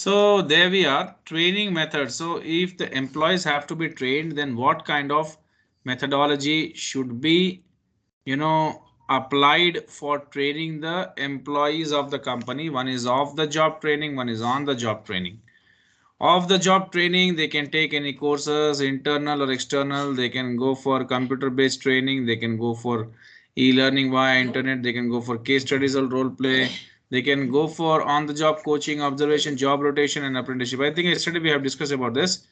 So there we are, training methods. So if the employees have to be trained, then what kind of methodology should be, applied for training the employees of the company? One is off the job training, one is on the job training. Off the job training, they can take any courses, internal or external. They can go for computer based training, they can go for e-learning via internet, they can go for case studies or role play, they can go for on the job coaching, observation, job rotation and apprenticeship. I think yesterday we have discussed about this.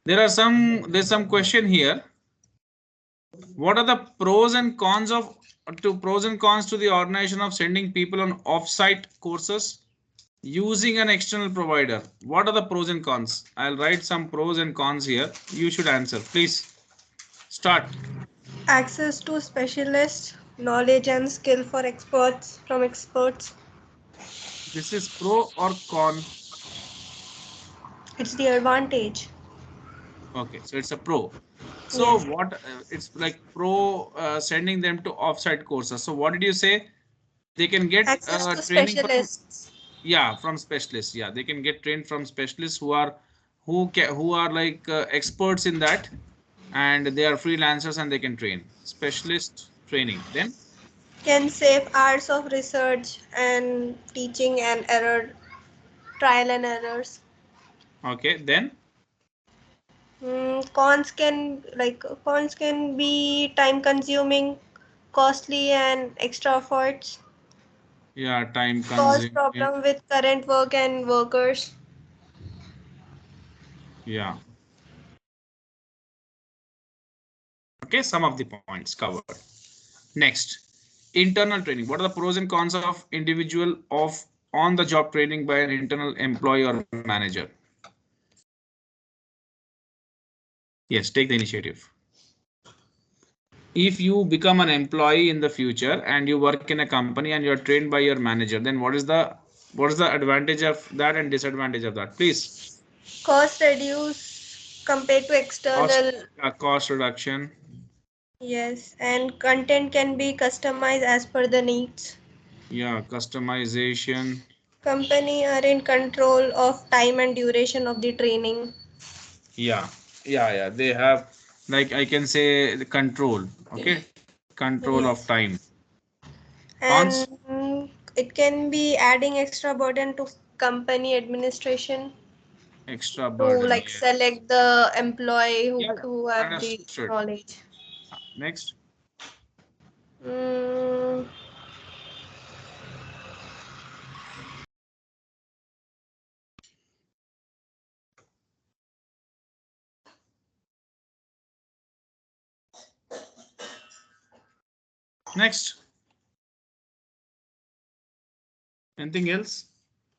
There's some question here. What are the pros and cons to the organization of sending people on off-site courses using an external provider? What are the pros and cons? I'll write some pros and cons here. You should answer. Please start. Access to specialist knowledge and skill for experts from experts. This is pro or con? It's the advantage. Okay, so it's a pro. So Yes. what it's like pro sending them to offsite courses. So what did you say? They can get Access to training from, specialists. yeah, from specialists. Yeah, they can get trained from specialists who are like experts in that, and they are freelancers and they can train. Specialist training. Then Can save hours of research and teaching and error, trial and errors. okay, then Cons can be time consuming, costly and extra efforts. yeah, time Cause consuming. problem with current work and workers. Yeah. Okay, some of the points covered. Next, internal training. What are the pros and cons of individual of on the job training by an internal employee or manager? Yes, take the initiative. If you become an employee in the future and you work in a company and you're trained by your manager, then what is the advantage of that and disadvantage of that? Please. Cost reduce compared to Cost, external. cost reduction. Yes, and content can be customized as per the needs. Yeah, customization. Company are in control of time and duration of the training. Yeah, yeah. They have, like, I can say the control. Okay, control of time. Yes. Cons. And it can be adding extra burden to company administration Extra to burden. like Yes. select the employee Yeah, who yeah. have the Understood. knowledge. Next. Mm, Next. Anything else?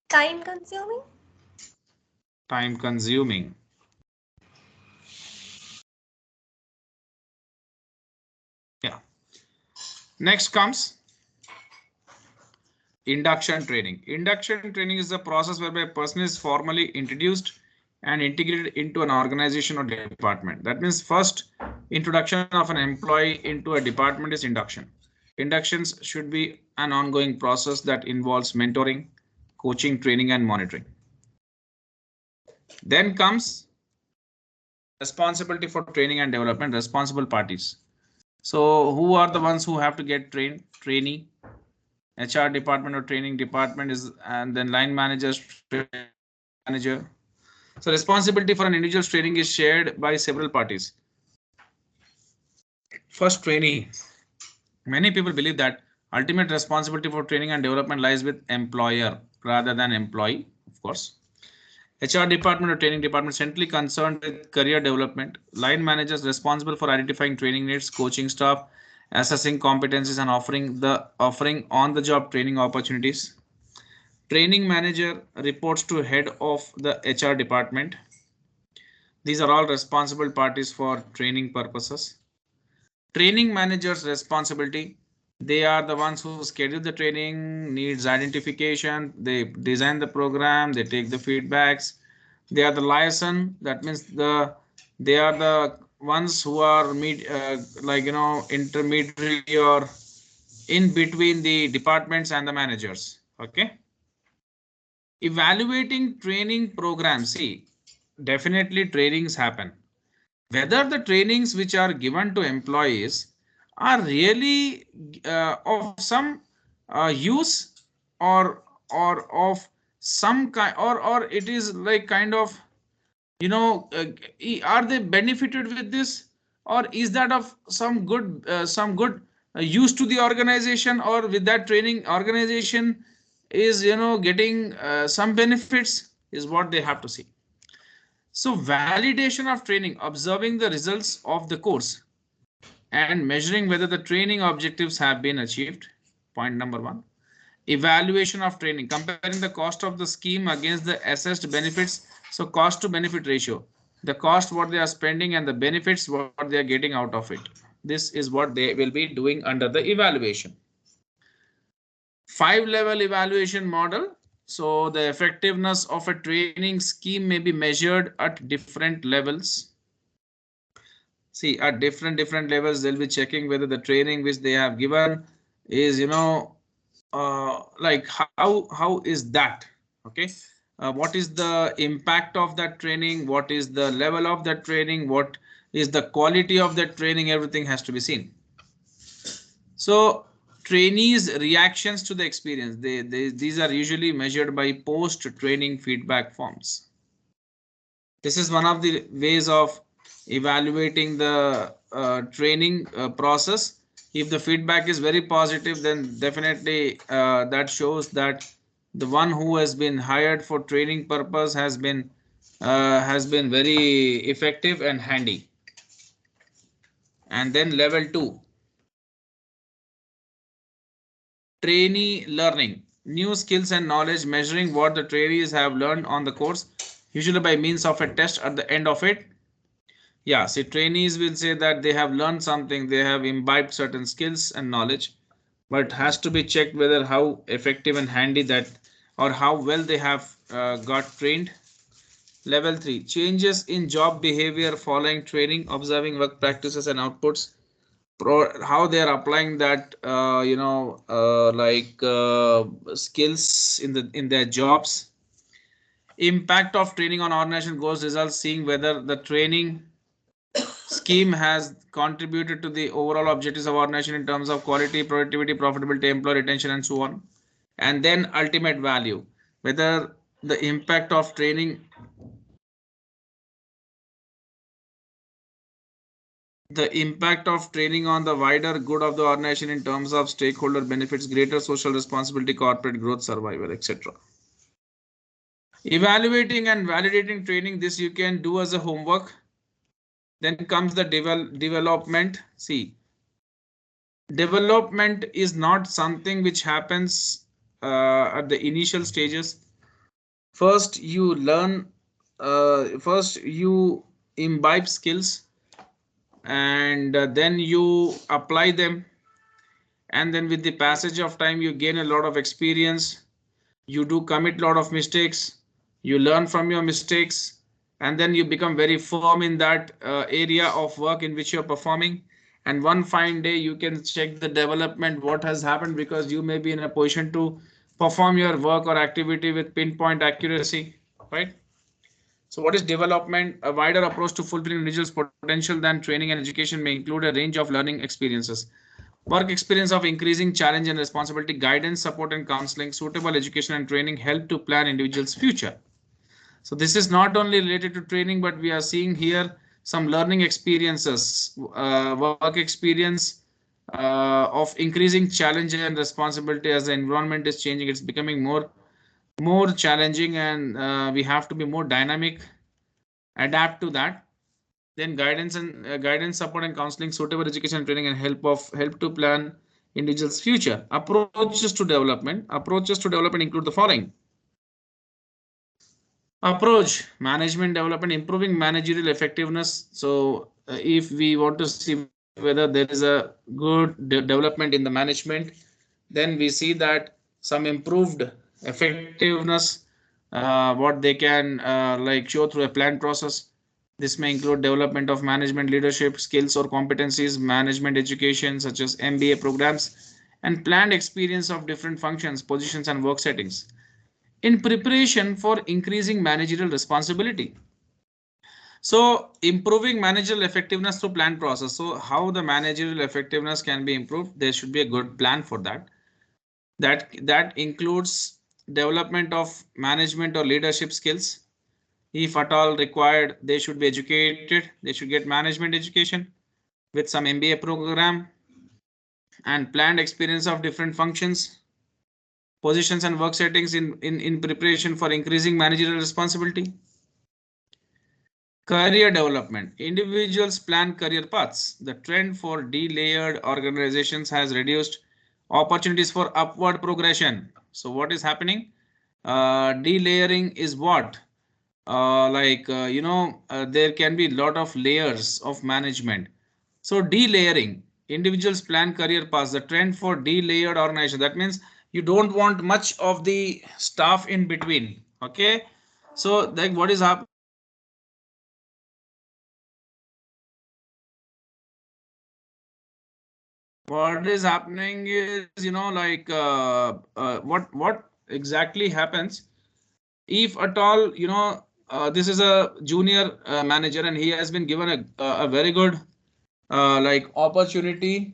time consuming. Time consuming. Yeah. Next comes induction training. Induction training is the process whereby a person is formally introduced and integrated into an organization or department. That means first introduction of an employee into a department is induction. Inductions should be an ongoing process that involves mentoring, coaching, training, and monitoring. Then comes responsibility for training and development, responsible parties. So who are the ones who have to get trained? Trainee, HR department or training department is, and then line managers, manager. So responsibility for an individual's training is shared by several parties. First, trainee. Many people believe that ultimate responsibility for training and development lies with employer rather than employee, of course. HR department or training department centrally concerned with career development. Line managers responsible for identifying training needs, coaching staff, assessing competencies, and offering on the job training opportunities. Training manager reports to head of the HR department. These are all responsible parties for training purposes. Training managers responsibility. They are the ones who schedule the training, needs identification, they design the program, they take the feedbacks. They are the liaison. That means they are the ones who are intermediary or in between the departments and the managers. Okay. Evaluating training programs. See, definitely trainings happen. Whether the trainings which are given to employees are really of some use, or of some kind, or it is like kind of, you know, are they benefited with this, or is that of some good use to the organization, or with that training organization is, you know, getting some benefits, is what they have to see. So validation of training, observing the results of the course and measuring whether the training objectives have been achieved. Point number one. Evaluation of training, comparing the cost of the scheme against the assessed benefits. So cost to benefit ratio, the cost what they are spending and the benefits what they are getting out of it. This is what they will be doing under the evaluation. 5-level evaluation model. So the effectiveness of a training scheme may be measured at different levels. See, at different levels, they'll be checking whether the training which they have given is, you know, like how is that? Okay. What is the impact of that training? What is the level of that training? What is the quality of that training? Everything has to be seen. So trainees' reactions to the experience, these are usually measured by post-training feedback forms. This is one of the ways of evaluating the training process. If the feedback is very positive, then definitely that shows that the one who has been hired for training purpose has been very effective and handy. And then level 2. Trainee learning, new skills and knowledge, measuring what the trainees have learned on the course, usually by means of a test at the end of it. Yeah, see, trainees will say that they have learned something, they have imbibed certain skills and knowledge, but has to be checked whether how effective and handy that, or how well they have got trained. Level 3, changes in job behavior following training, observing work practices and outputs, how they are applying that, skills in their jobs. Impact of training on organization goals results, seeing whether the training scheme has contributed to the overall objectives of organization in terms of quality, productivity, profitability, employee retention, and so on. And then ultimate value, whether the impact of training, on the wider good of the organization in terms of stakeholder benefits, greater social responsibility, corporate growth, survival, etc. Evaluating and validating training, this you can do as a homework. Then comes the development. See, development is not something which happens at the initial stages. First you learn, first you imbibe skills, and then you apply them, and then with the passage of time you gain a lot of experience. You do commit a lot of mistakes, you learn from your mistakes, and then you become very firm in that area of work in which you're performing. And one fine day you can check the development, what has happened, because you may be in a position to perform your work or activity with pinpoint accuracy, right? So what is development? A wider approach to fulfilling individuals' potential than training and education may include a range of learning experiences. Work experience of increasing challenge and responsibility, guidance, support and counseling, suitable education and training help to plan individuals' future. So this is not only related to training, but we are seeing here some learning experiences, work experience of increasing challenge and responsibility as the environment is changing. It's becoming more challenging, and we have to be more dynamic, adapt to that. Then guidance and guidance, support and counseling, suitable education and training, and help to plan individuals' future. Approaches to development include the following. Approach: management development, improving managerial effectiveness. So if we want to see whether there is a good development in the management, then we see that some improved effectiveness, what they can like show through a planned process. This may include development of management leadership skills or competencies, management education such as MBA programs, and planned experience of different functions, positions, and work settings. in preparation for increasing managerial responsibility. So improving managerial effectiveness through plan process. So how the managerial effectiveness can be improved? There should be a good plan for that. That includes development of management or leadership skills. If at all required, they should be educated. They should get management education with some MBA program and planned experience of different functions, positions and work settings in preparation for increasing managerial responsibility. Career development. Individuals plan career paths. The trend for de-layered organizations has reduced opportunities for upward progression. So what is happening? De-layering is what? There can be a lot of layers of management. So de-layering, individuals plan career paths. The trend for de-layered organization. That means you don't want much of the staff in between. Okay. So like what is happening is, what exactly happens if at all, this is a junior manager and he has been given a very good opportunity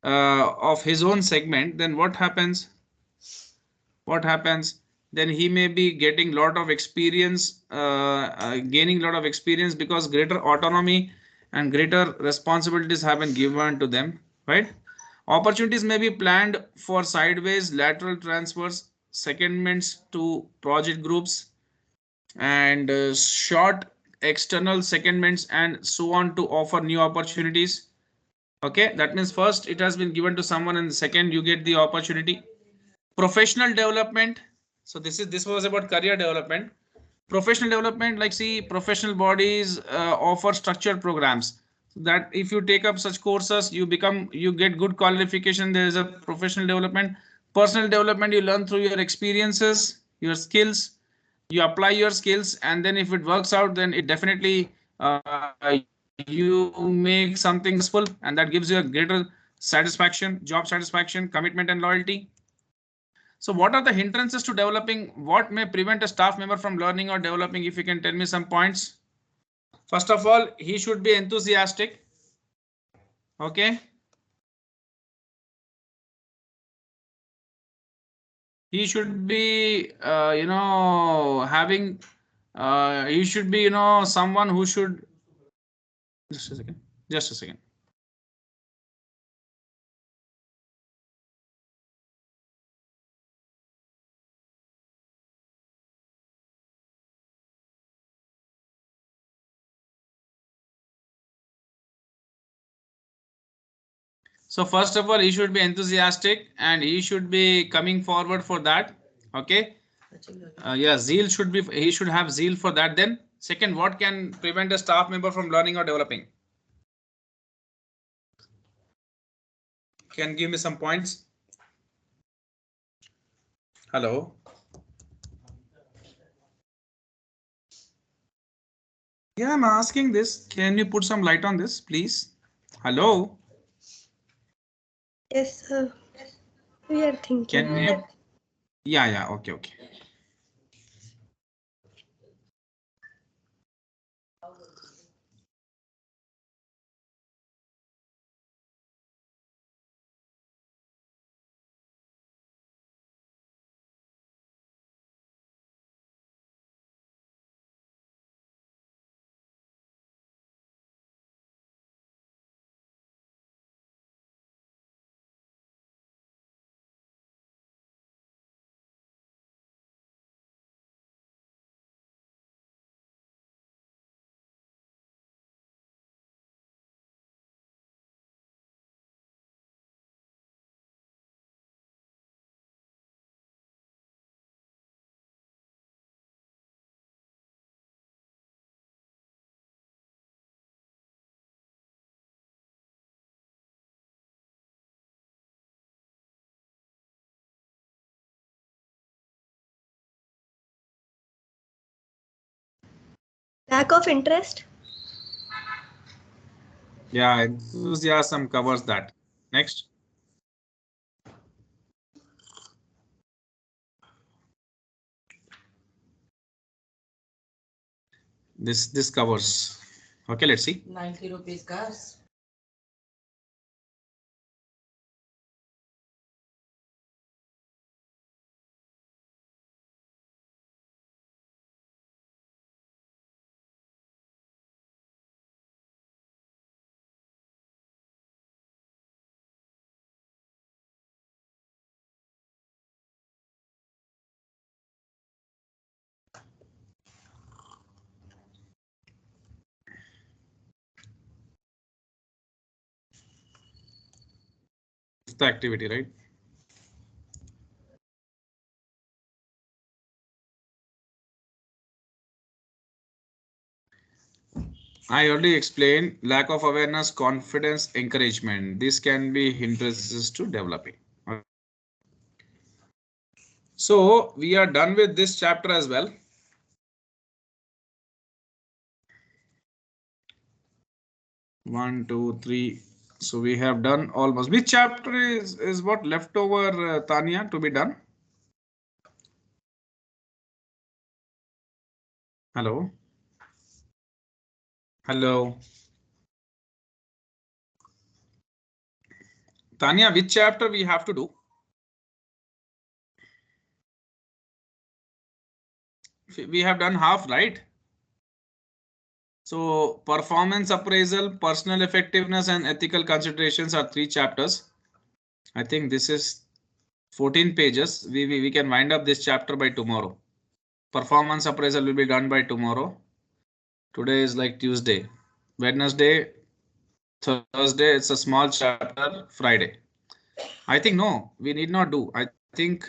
of his own segment. Then what happens then he may be getting lot of experience, gaining lot of experience, because greater autonomy and greater responsibilities have been given to them, right? Opportunities may be planned for sideways lateral transfers, secondments to project groups, and short external secondments and so on to offer new opportunities. Okay, that means first it has been given to someone and second you get the opportunity. Professional development. So this was about career development. Professional development, like see, professional bodies offer structured programs, so that if you take up such courses, you get good qualification. There is a professional development. Personal development, you learn through your experiences, your skills, you apply your skills, and then if it works out, then it definitely you make something successful, and that gives you a greater satisfaction, job satisfaction, commitment and loyalty. So what are the hindrances to developing? What may prevent a staff member from learning or developing? If you can tell me some points. First of all, he should be enthusiastic. Okay. He should be, having, he should be, someone who should, just a second, just a second. So first of all, he should be enthusiastic and he should be coming forward for that. Okay. Yeah, zeal should be, he should have zeal for that. Then second, what can prevent a staff member from learning or developing? Can give me some points. Hello. Yeah, I'm asking this. Can you put some light on this, please? Hello. Yes, sir. We are thinking. Can you? Yeah, yeah. Okay, okay. Lack of interest. Yeah, enthusiasm covers that. Next. This covers. Okay, let's see. 90 rupees cars. It's the activity, right? I already explained lack of awareness, confidence, encouragement. This can be hindrances to developing. So we are done with this chapter as well. One, two, three. So we have done almost. Which chapter is what left over, Tanya, to be done? Hello. Hello. Tanya, which chapter we have to do? We have done half, right? So performance appraisal, personal effectiveness, and ethical considerations are 3 chapters. I think this is 14 pages. We can wind up this chapter by tomorrow. Performance appraisal will be done by tomorrow. Today is like Tuesday. Wednesday, Thursday, it's a small chapter. Friday. I think no, we need not do. I think,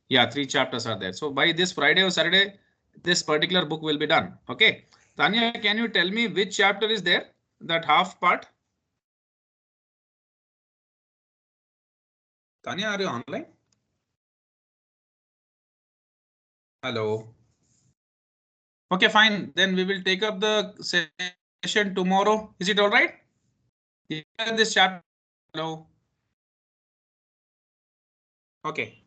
yeah, 3 chapters are there. So by this Friday or Saturday, this particular book will be done. Okay. Tanya, can you tell me which chapter is there? That half part? Tanya, are you online? Hello. Okay, fine. Then we will take up the session tomorrow. Is it all right? Yeah, this chapter. Hello. Okay.